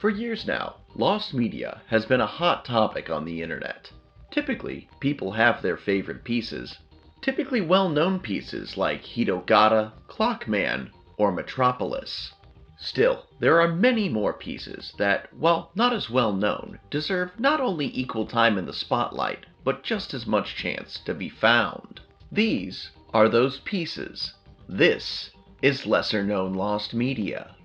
For years now, lost media has been a hot topic on the internet. Typically, people have their favorite pieces, typically well-known pieces like Hitogata, Clockman, or Metropolis. Still, there are many more pieces that, while not as well known, deserve not only equal time in the spotlight, but just as much chance to be found. These are those pieces. This is lesser-known lost media.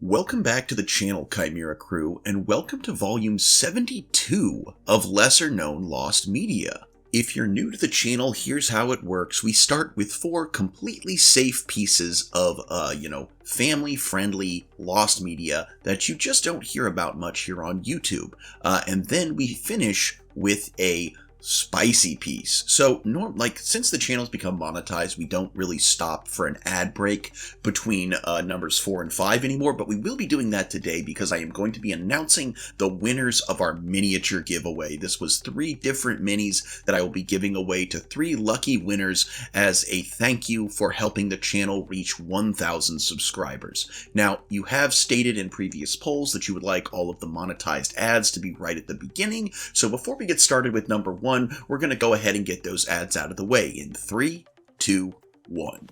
Welcome back to the channel, Chimera Crew, and welcome to volume 72 of Lesser Known Lost Media. If you're new to the channel, here's how it works. We start with 4 completely safe pieces of, family-friendly lost media that you just don't hear about much here on YouTube. And then we finish with a spicy piece. So, since the channel's become monetized, we don't really stop for an ad break between numbers 4 and 5 anymore, but we will be doing that today because I am going to be announcing the winners of our miniature giveaway. This was 3 different minis that I will be giving away to 3 lucky winners as a thank you for helping the channel reach 1,000 subscribers. Now, you have stated in previous polls that you would like all of the monetized ads to be right at the beginning, so before we get started with number 1, we're going to go ahead and get those ads out of the way in 3, 2, 1.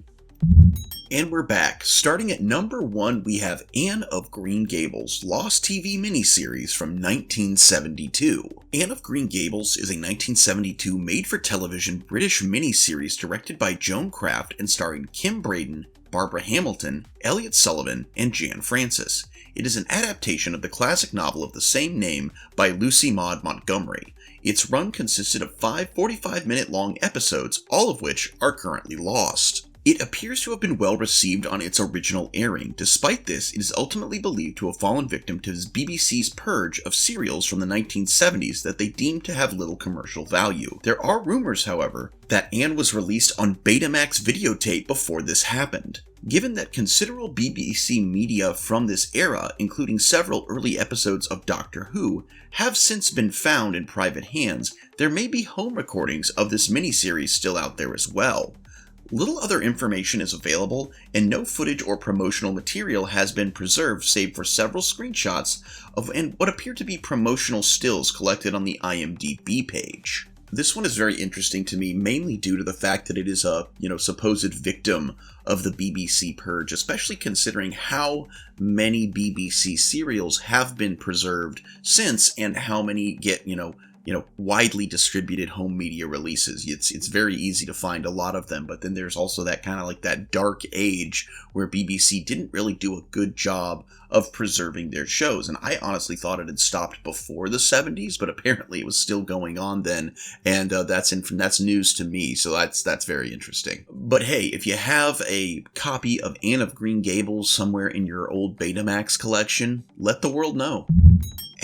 And we're back. Starting at number 1, we have Anne of Green Gables, Lost TV miniseries from 1972. Anne of Green Gables is a 1972 made-for-television British miniseries directed by Joan Craft and starring Kim Braden, Barbara Hamilton, Elliot Sullivan, and Jan Francis. It is an adaptation of the classic novel of the same name by Lucy Maud Montgomery. Its run consisted of 5 45-minute-long episodes, all of which are currently lost. It appears to have been well received on its original airing. Despite this, it is ultimately believed to have fallen victim to BBC's purge of serials from the 1970s that they deemed to have little commercial value. There are rumors, however, that Anne was released on Betamax videotape before this happened. Given that considerable BBC media from this era, including several early episodes of Doctor Who, have since been found in private hands, there may be home recordings of this miniseries still out there as well. Little other information is available, and no footage or promotional material has been preserved save for several screenshots of what appear to be promotional stills collected on the IMDb page. This one is very interesting to me, mainly due to the fact that it is a, supposed victim of the BBC purge, especially considering how many BBC serials have been preserved since and how many get, widely distributed home media releases. It's very easy to find a lot of them, but then there's also that kind of like that dark age where BBC didn't really do a good job of preserving their shows, and I honestly thought it had stopped before the 70s, but apparently it was still going on then, and that's news to me, so that's very interesting. But hey, if you have a copy of Anne of Green Gables somewhere in your old Betamax collection, let the world know.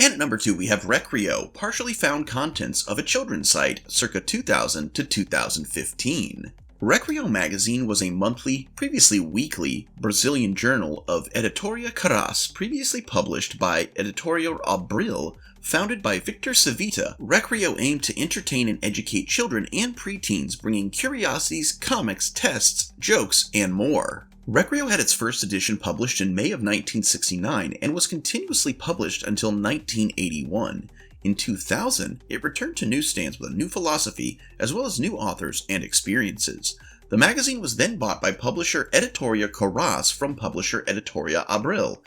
And at number 2, we have Recreo, partially found contents of a children's site, circa 2000 to 2015. Recreo magazine was a monthly, previously weekly, Brazilian journal of Editoria Caras, previously published by Editoria Abril, founded by Victor Civita. Recreo aimed to entertain and educate children and preteens, bringing curiosities, comics, tests, jokes, and more. Recreo had its first edition published in May of 1969 and was continuously published until 1981. In 2000, it returned to newsstands with a new philosophy, as well as new authors and experiences. The magazine was then bought by publisher Editoria Caras from publisher Editoria Abril.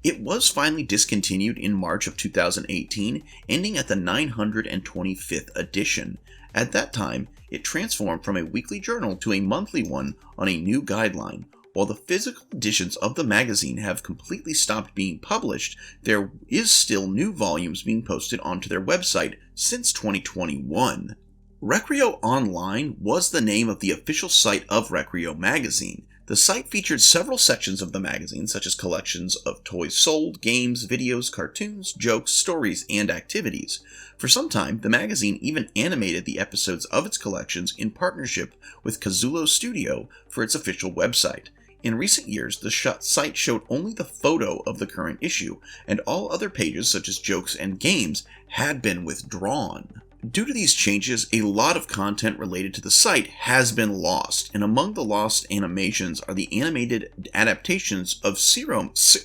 It was finally discontinued in March of 2018, ending at the 925th edition. At that time, it transformed from a weekly journal to a monthly one on a new guideline. While the physical editions of the magazine have completely stopped being published, there is still new volumes being posted onto their website since 2021. Recreo Online was the name of the official site of Recreo magazine. The site featured several sections of the magazine, such as collections of toys sold, games, videos, cartoons, jokes, stories, and activities. For some time, the magazine even animated the episodes of its collections in partnership with Kazulo Studio for its official website. In recent years, the site showed only the photo of the current issue, and all other pages such as jokes and games had been withdrawn. Due to these changes, a lot of content related to the site has been lost, and among the lost animations are the animated adaptations of Circomix,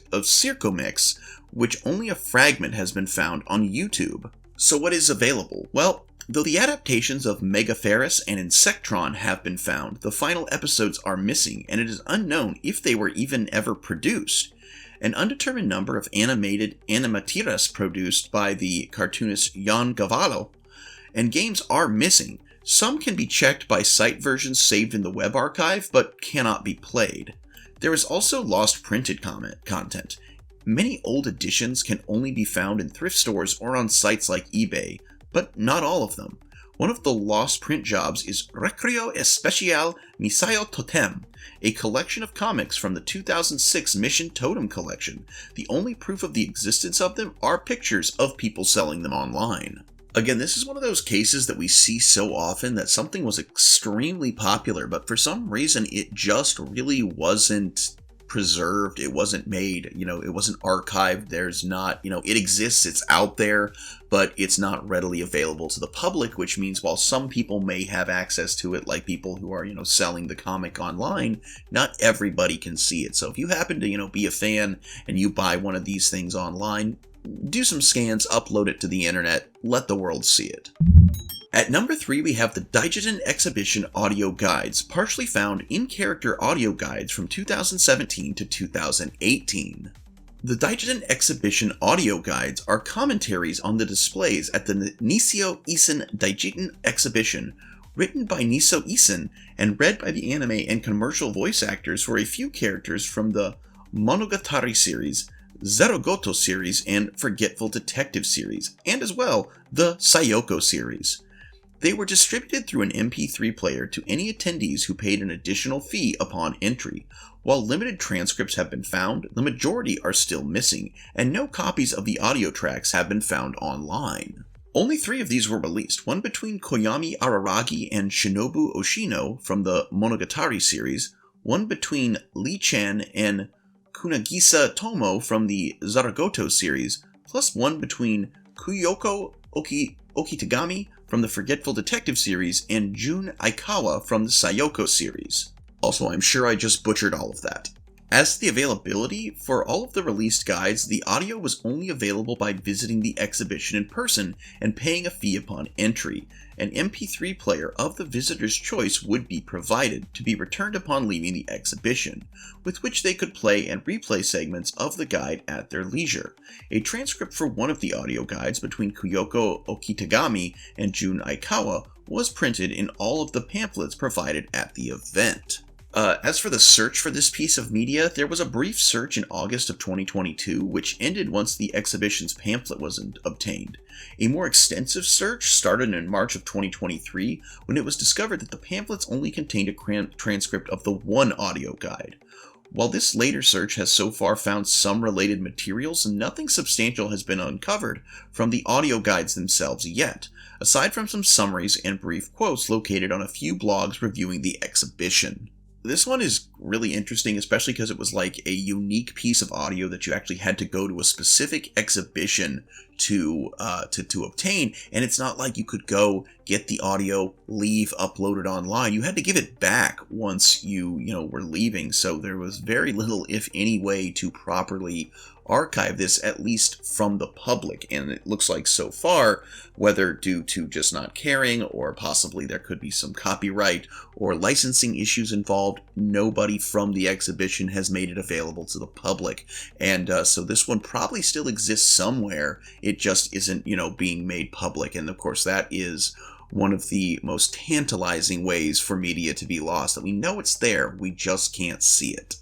which only a fragment has been found on YouTube. So what is available? Well, though the adaptations of Megaferris and Insectron have been found, the final episodes are missing, and it is unknown if they were even ever produced. An undetermined number of animated animatiras produced by the cartoonist Jan Gavallo and games are missing. Some can be checked by site versions saved in the web archive, but cannot be played. There is also lost printed content. Many old editions can only be found in thrift stores or on sites like eBay, but not all of them. One of the lost print jobs is Recreo Especial Misayo Totem, a collection of comics from the 2006 Mission Totem collection. The only proof of the existence of them are pictures of people selling them online. Again, this is one of those cases that we see so often that something was extremely popular, but for some reason it just really wasn't preserved, it wasn't made, it wasn't archived, there's not, it exists, it's out there, but it's not readily available to the public, which means while some people may have access to it, like people who are, selling the comic online, not everybody can see it. So if you happen to, be a fan and you buy one of these things online, do some scans, upload it to the internet, let the world see it. At number 3, we have the Digan Exhibition audio guides, partially found in-character audio guides from 2017 to 2018. The Digan Exhibition audio guides are commentaries on the displays at the Nisio Isen Digan Exhibition, written by Niso Isen and read by the anime and commercial voice actors for a few characters from the Monogatari series, Zerogoto series, and Forgetful Detective series, and as well the Sayoko series. They were distributed through an MP3 player to any attendees who paid an additional fee upon entry. While limited transcripts have been found, the majority are still missing, and no copies of the audio tracks have been found online. Only 3 of these were released, one between Koyami Araragi and Shinobu Oshino from the Monogatari series, one between Lee Chan and Kunagisa Tomo from the Zaragoto series, plus one between Kuyoko Okitagami from the Forgetful Detective series and Jun Aikawa from the Sayoko series. Also, I'm sure I just butchered all of that. As to the availability, for all of the released guides, the audio was only available by visiting the exhibition in person and paying a fee upon entry. An MP3 player of the visitor's choice would be provided, to be returned upon leaving the exhibition, with which they could play and replay segments of the guide at their leisure. A transcript for one of the audio guides between Kuyoko Okitagami and Jun Aikawa was printed in all of the pamphlets provided at the event. As for the search for this piece of media, there was a brief search in August of 2022, which ended once the exhibition's pamphlet was obtained. A more extensive search started in March of 2023, when it was discovered that the pamphlets only contained a transcript of the one audio guide. While this later search has so far found some related materials, nothing substantial has been uncovered from the audio guides themselves yet, aside from some summaries and brief quotes located on a few blogs reviewing the exhibition. This one is really interesting, especially because it was like a unique piece of audio that you actually had to go to a specific exhibition to obtain, and it's not like you could go get the audio, leave, upload it online. You had to give it back once you were leaving, so there was very little, if any, way to properly archive this, at least from the public. And it looks like so far, whether due to just not caring, or possibly there could be some copyright or licensing issues involved, nobody from the exhibition has made it available to the public. And so this one probably still exists somewhere, it just isn't being made public. And of course that is one of the most tantalizing ways for media to be lost, that we know it's there, we just can't see it.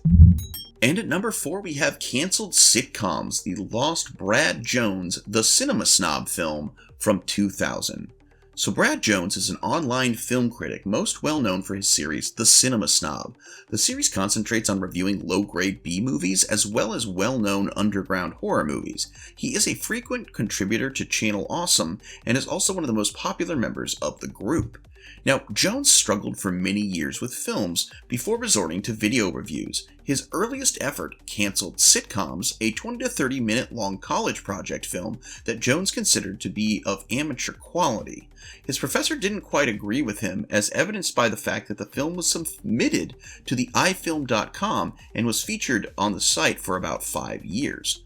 And at number 4, we have canceled sitcoms, the lost Brad Jones, The Cinema Snob film from 2000. So Brad Jones is an online film critic most well known for his series, The Cinema Snob. The series concentrates on reviewing low-grade B-movies as well as well-known underground horror movies. He is a frequent contributor to Channel Awesome and is also one of the most popular members of the group. Now, Jones struggled for many years with films before resorting to video reviews. His earliest effort, canceled Sitcoms, a 20 to 30 minute long college project film that Jones considered to be of amateur quality. His professor didn't quite agree with him, as evidenced by the fact that the film was submitted to the ifilm.com and was featured on the site for about 5 years.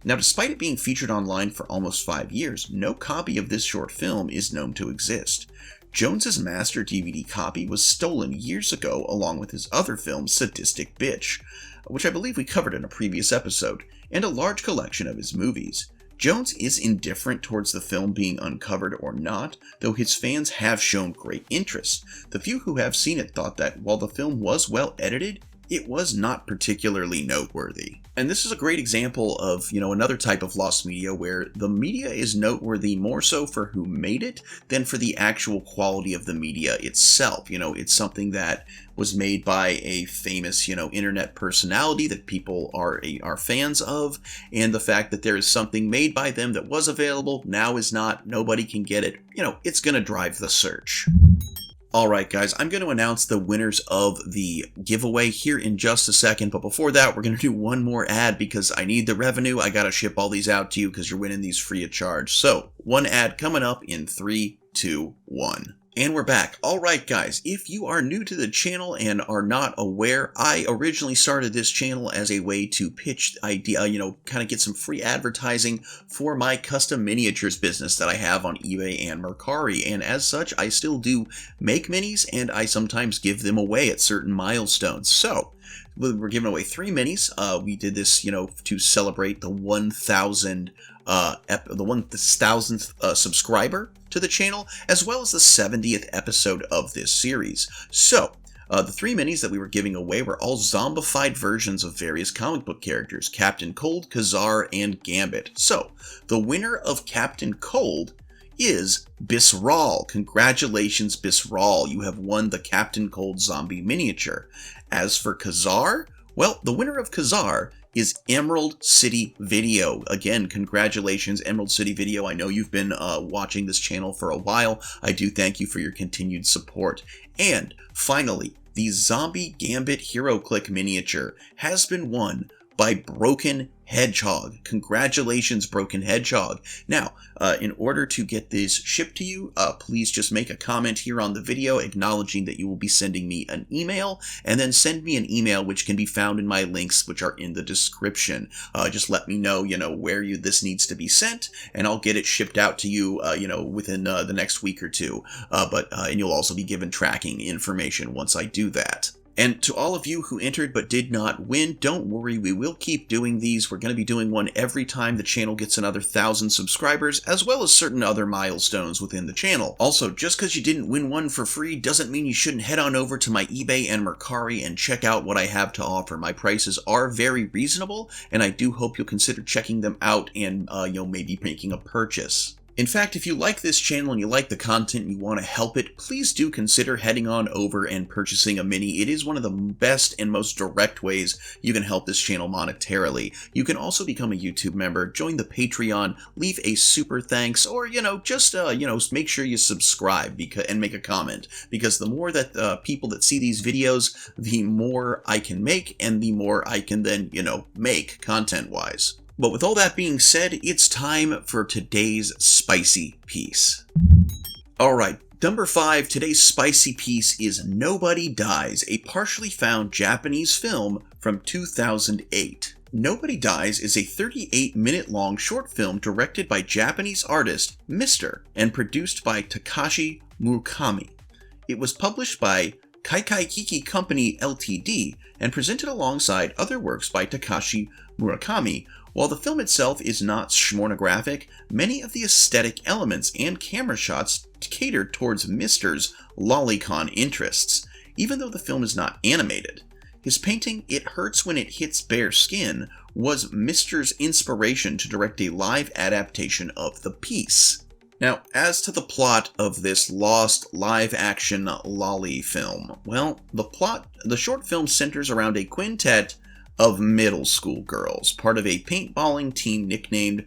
Now, despite it being featured online for almost 5 years, no copy of this short film is known to exist. Jones's master DVD copy was stolen years ago along with his other film, Sadistic Bitch, which I believe we covered in a previous episode, and a large collection of his movies. Jones is indifferent towards the film being uncovered or not, though his fans have shown great interest. The few who have seen it thought that while the film was well edited, it was not particularly noteworthy. And this is a great example of, another type of lost media where the media is noteworthy more so for who made it than for the actual quality of the media itself. It's something that was made by a famous, internet personality that people are fans of, and the fact that there is something made by them that was available, now is not, nobody can get it, it's gonna drive the search. Alright guys, I'm going to announce the winners of the giveaway here in just a second, but before that we're going to do one more ad because I need the revenue. I gotta ship all these out to you because you're winning these free of charge. So, one ad coming up in 3, 2, 1. And we're back. Alright guys, if you are new to the channel and are not aware, I originally started this channel as a way to pitch the idea, kind of get some free advertising for my custom miniatures business that I have on eBay and Mercari. And as such, I still do make minis and I sometimes give them away at certain milestones. So, we're giving away 3 minis. We did this, to celebrate the 1,000th subscriber to the channel, as well as the 70th episode of this series. So, the 3 minis that we were giving away were all zombified versions of various comic book characters, Captain Cold, Khazar, and Gambit. So, the winner of Captain Cold is Bisral. Congratulations, Bisral. You have won the Captain Cold zombie miniature. As for Khazar, well, the winner of Khazar is Emerald City Video. Again, congratulations, Emerald City Video. I know you've been watching this channel for a while. I do thank you for your continued support. And finally, the Zombie Gambit HeroClick miniature has been won by Broken Hedgehog. Congratulations, Broken Hedgehog. Now, in order to get this shipped to you, please just make a comment here on the video acknowledging that you will be sending me an email, and then send me an email which can be found in my links which are in the description. Just let me know, where this needs to be sent, and I'll get it shipped out to you, within the next week or two. And you'll also be given tracking information once I do that. And to all of you who entered but did not win, don't worry, we will keep doing these. We're going to be doing one every time the channel gets another 1,000 subscribers, as well as certain other milestones within the channel. Also, just because you didn't win one for free doesn't mean you shouldn't head on over to my eBay and Mercari and check out what I have to offer. My prices are very reasonable, and I do hope you'll consider checking them out and, maybe making a purchase. In fact, if you like this channel and you like the content and you want to help it, please do consider heading on over and purchasing a mini. It is one of the best and most direct ways you can help this channel monetarily. You can also become a YouTube member, join the Patreon, leave a super thanks, or, just, make sure you subscribe and make a comment. Because the more that people that see these videos, the more I can make and the more I can then, make content-wise. But with all that being said, it's time for today's spicy piece. Alright, number 5, today's spicy piece is Nobody Dies, a partially found Japanese film from 2008. Nobody Dies is a 38-minute long short film directed by Japanese artist Mr. and produced by Takashi Murakami. It was published by Kaikai Kiki Company Ltd. And presented alongside other works by Takashi Murakami. While the film itself is not schmornographic, many of the aesthetic elements and camera shots cater towards Mr.'s lolicon interests, even though the film is not animated. His painting, It Hurts When It Hits Bare Skin, was Mr.'s inspiration to direct a live adaptation of the piece. Now, as to the plot of this lost live-action lolly film, well, the short film centers around a quintet of middle school girls, part of a paintballing team nicknamed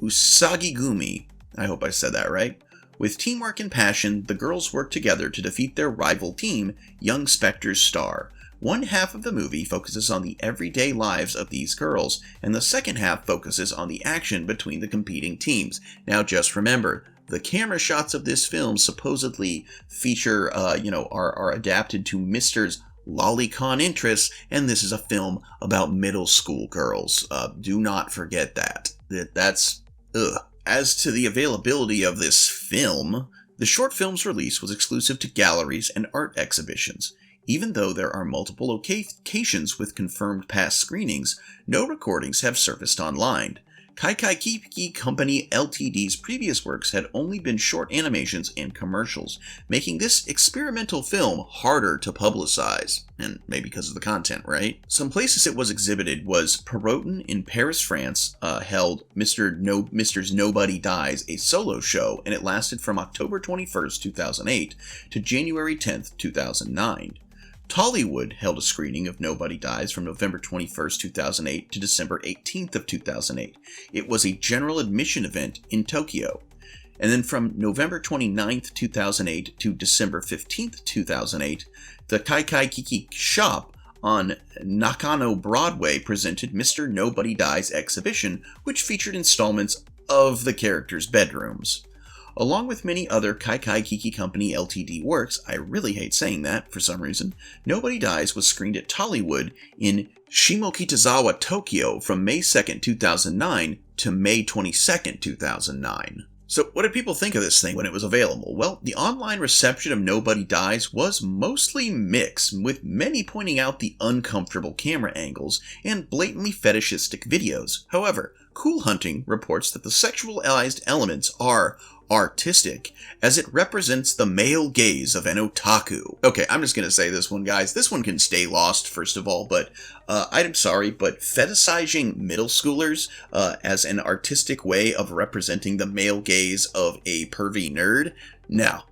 Usagi Gumi, I hope I said that right, With teamwork and passion, the girls work together to defeat their rival team, Young Spectre's star. One half of the movie focuses on the everyday lives of these girls, and the second half focuses on the action between the competing teams. Now just remember, the camera shots of this film supposedly feature, are adapted to Mr.'s lolicon interests, and this is a film about middle school girls. Do not forget that. That's, ugh. As to the availability of this film, the short film's release was exclusive to galleries and art exhibitions. Even though there are multiple locations with confirmed past screenings, no recordings have surfaced online. Kaikai Kiki Company Ltd's previous works had only been short animations and commercials, making this experimental film harder to publicize. And maybe because of the content, right? Some places it was exhibited was Perotin in Paris, France, held Mr.'s Nobody Dies, a solo show, and it lasted from October 21st, 2008 to January 10th, 2009. Tollywood held a screening of Nobody Dies from November 21st, 2008 to December 18th of 2008. It was a general admission event in Tokyo. And then from November 29th, 2008 to December 15th, 2008, the Kaikai Kiki shop on Nakano Broadway presented Mr. Nobody Dies exhibition, which featured installments of the characters' bedrooms. Along with many other Kaikai Kiki Company Ltd works, I really hate saying that for some reason, Nobody Dies was screened at Tollywood in Shimokitazawa, Tokyo from May 2nd, 2009 to May 22nd, 2009. So what did people think of this thing when it was available? Well, the online reception of Nobody Dies was mostly mixed, with many pointing out the uncomfortable camera angles and blatantly fetishistic videos. However, Cool Hunting reports that the sexualized elements are artistic, as it represents the male gaze of an otaku. Okay, I'm just gonna say this one, guys. This one can stay lost, first of all, but I'm sorry, but fetishizing middle schoolers as an artistic way of representing the male gaze of a pervy nerd? No,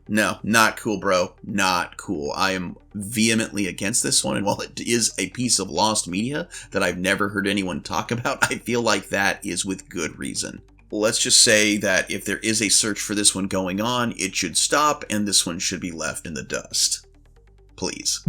not cool, bro. Not cool. I am vehemently against this one, and while it is a piece of lost media that I've never heard anyone talk about, I feel like that is with good reason. Let's just say that if there is a search for this one going on, it should stop, and this one should be left in the dust. Please.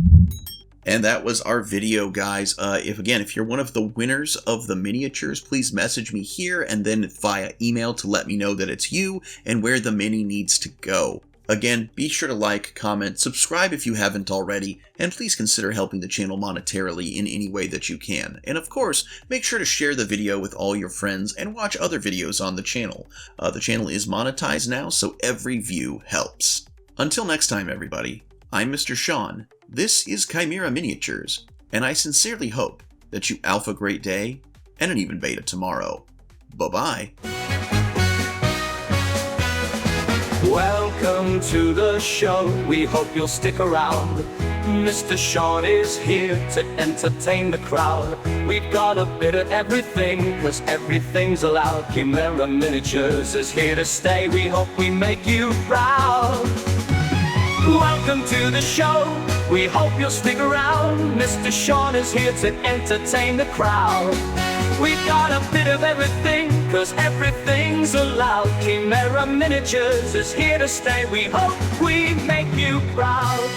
And that was our video, guys. If you're one of the winners of the miniatures, please message me here and then via email to let me know that it's you and where the mini needs to go. Again, be sure to like, comment, subscribe if you haven't already, and please consider helping the channel monetarily in any way that you can. And of course, make sure to share the video with all your friends and watch other videos on the channel. The channel is monetized now, so every view helps. Until next time, everybody, I'm Mr. Sean, this is Chimera Miniatures, and I sincerely hope that you alpha great day and an even beta tomorrow. Bye-bye. Welcome to the show, we hope you'll stick around. Mr. Sean is here to entertain the crowd. We've got a bit of everything, 'cause everything's allowed. Chimera Miniatures is here to stay, we hope we make you proud. Welcome to the show, we hope you'll stick around. Mr. Sean is here to entertain the crowd. We've got a bit of everything, 'cause everything's allowed. Chimera Miniatures is here to stay, we hope we make you proud.